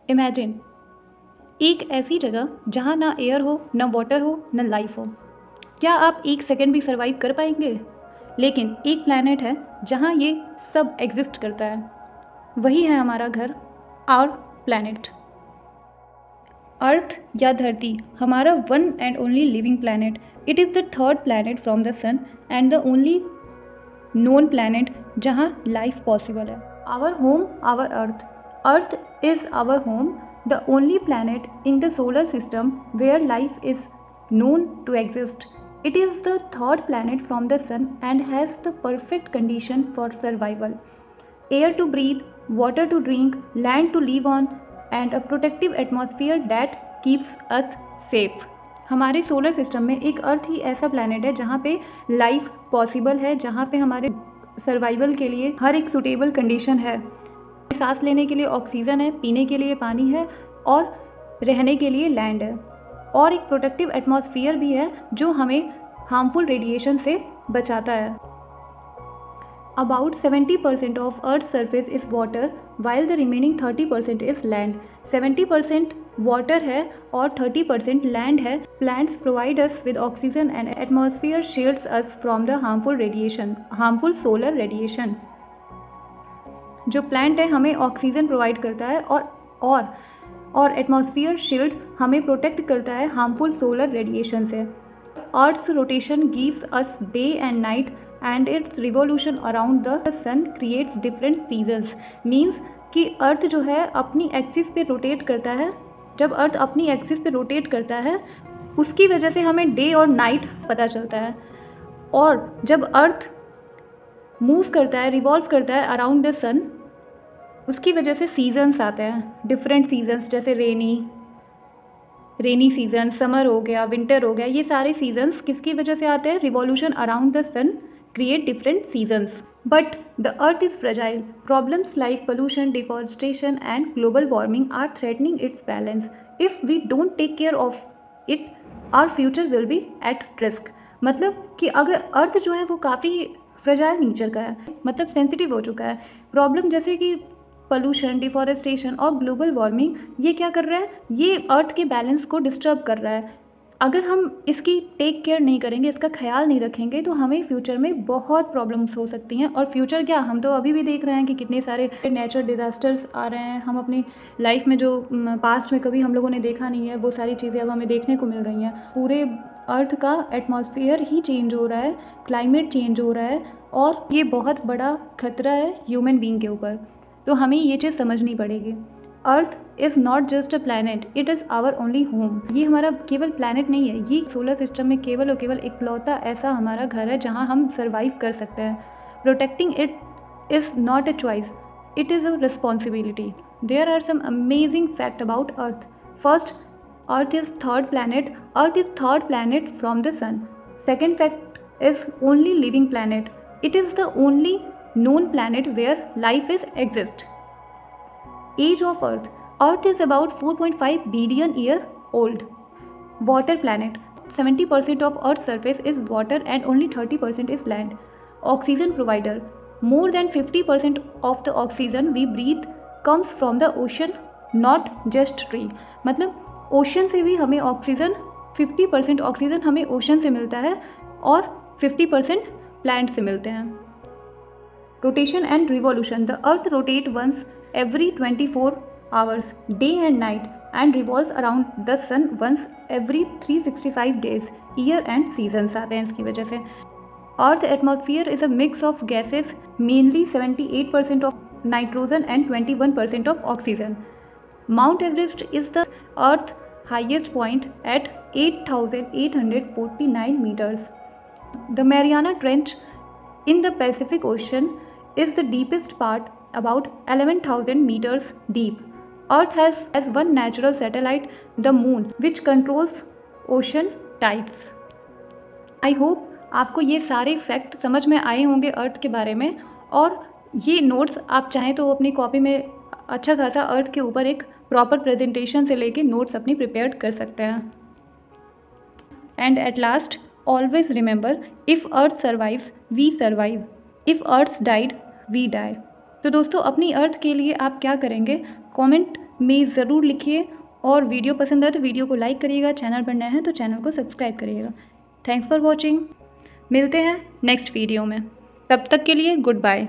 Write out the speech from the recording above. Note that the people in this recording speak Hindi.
इमेजिन एक ऐसी जगह जहाँ ना एयर हो, ना वाटर हो, ना लाइफ हो। क्या आप एक सेकंड भी सर्वाइव कर पाएंगे? लेकिन एक प्लैनेट है जहाँ ये सब एग्जिस्ट करता है। वही है हमारा घर, आवर प्लैनेट। अर्थ या धरती हमारा one and only living planet. It is the third planet from the sun and the only known planet जहाँ लाइफ पॉसिबल है। Our home, our Earth. Earth is our home, the only planet in the solar system where life is known to exist. It is the third planet from the sun and has the perfect condition for survival. Air to breathe, water to drink, land to live on, and a protective atmosphere that keeps us safe. हमारे सोलर सिस्टम में एक अर्थ ही ऐसा प्लैनेट है जहाँ पे लाइफ पॉसिबल है, जहाँ पे हमारे सर्वाइवल के लिए हर एक सुटेबल कंडीशन है। सांस लेने के लिए ऑक्सीजन है, पीने के लिए पानी है और रहने के लिए लैंड है, और एक प्रोटेक्टिव एटमॉस्फेयर भी है जो हमें हार्मफुल रेडिएशन से बचाता है। About 70% of Earth's surface is water, while the remaining 30% is land. 70% water है और 30% land है. Plants provide us with oxygen and atmosphere shields us from the harmful solar radiation. जो प्लांट है हमें ऑक्सीजन प्रोवाइड करता है और एटमॉस्फेयर शील्ड हमें प्रोटेक्ट करता है हार्मफुल सोलर रेडिएशन से। Earth's rotation gives us day and night and its revolution around the sun creates different seasons. Means कि अर्थ जो है अपनी एक्सिस पे रोटेट करता है। जब अर्थ अपनी एक्सिस पे रोटेट करता है उसकी वजह से हमें डे और नाइट पता चलता है, और जब अर्थ मूव करता है, रिवॉल्व करता है अराउंड द सन, उसकी वजह से सीजन्स आते हैं, डिफरेंट सीजन्स, जैसे रेनी सीजन, समर हो गया, विंटर हो गया। ये सारे सीजन्स किसकी वजह से आते हैं? Revolution around the sun create different seasons. But the Earth is fragile. Problems like pollution, deforestation and global warming are threatening its balance. If we don't take care of it our future will be at risk. मतलब कि अगर अर्थ जो है वो काफ़ी फ्रेजाइल नेचर का है, मतलब सेंसिटिव हो चुका है। प्रॉब्लम जैसे कि पोल्यूशन, डिफॉरेस्टेशन और ग्लोबल वार्मिंग, ये क्या कर रहा है? ये अर्थ के बैलेंस को डिस्टर्ब कर रहा है। अगर हम इसकी टेक केयर नहीं करेंगे, इसका ख्याल नहीं रखेंगे, तो हमें फ्यूचर में बहुत प्रॉब्लम्स हो सकती हैं। और फ्यूचर क्या, हम तो अभी भी देख रहे हैं कि कितने सारे नेचुरल डिज़ास्टर्स आ रहे हैं। हम अपनी लाइफ में जो पास्ट में कभी हम लोगों ने देखा नहीं है, वो सारी चीज़ें अब हमें देखने को मिल रही हैं। पूरे अर्थ का एटमॉस्फेयर ही चेंज हो रहा है, क्लाइमेट चेंज हो रहा है, और ये बहुत बड़ा खतरा है ह्यूमन बीइंग के ऊपर। तो हमें ये चीज़ समझनी पड़ेगी। Earth is not just a planet, it is our only home. ये हमारा केवल प्लैनेट नहीं है, ये सोलर सिस्टम में केवल और केवल इकलौता ऐसा हमारा घर है जहाँ हम सर्वाइव कर सकते हैं। Protecting it is not a choice, it is a responsibility. There are some amazing fact about Earth. First, Earth is third planet from the sun. Second fact is only living planet. It is the only known planet where life is exist. Age of Earth. Earth is about 4.5 billion year old. Water planet. 70% of Earth's surface is water and only 30% is land. Oxygen provider. More than 50% of the oxygen we breathe comes from the ocean, not just tree. मतलब ओशन से भी हमें ऑक्सीजन, 50% ऑक्सीजन हमें ओशन से मिलता है और 50% प्लांट से मिलते हैं। Rotation and revolution. The earth rotates once every 24 hours, day and night, and revolves around the sun once every 365 days. Year and seasons आते हैं इसकी वजह से। Earth atmosphere is a mix of gases, mainly 78% of nitrogen and 21% of oxygen. Mount Everest is the Earth's highest point at 8,849 meters. The Mariana Trench in the Pacific Ocean is the deepest part, about 11,000 meters deep. Earth has one natural satellite, the moon, which controls ocean tides. I hope आपको ये सारे फैक्ट समझ में आए होंगे अर्थ के बारे में, और ये नोट्स आप चाहें तो अपनी कॉपी में अच्छा खासा अर्थ के ऊपर एक प्रॉपर प्रेजेंटेशन से लेके नोट्स अपनी प्रिपेयर कर सकते हैं। And at last, always remember, if Earth survives we survive, if Earth died we die. तो दोस्तों, अपनी अर्थ के लिए आप क्या करेंगे? कमेंट में ज़रूर लिखिए, और वीडियो पसंद आए तो वीडियो को लाइक करिएगा, चैनल पर नए हैं तो चैनल को सब्सक्राइब करिएगा। Thanks for watching. मिलते हैं नेक्स्ट वीडियो में, तब तक के लिए गुड बाय।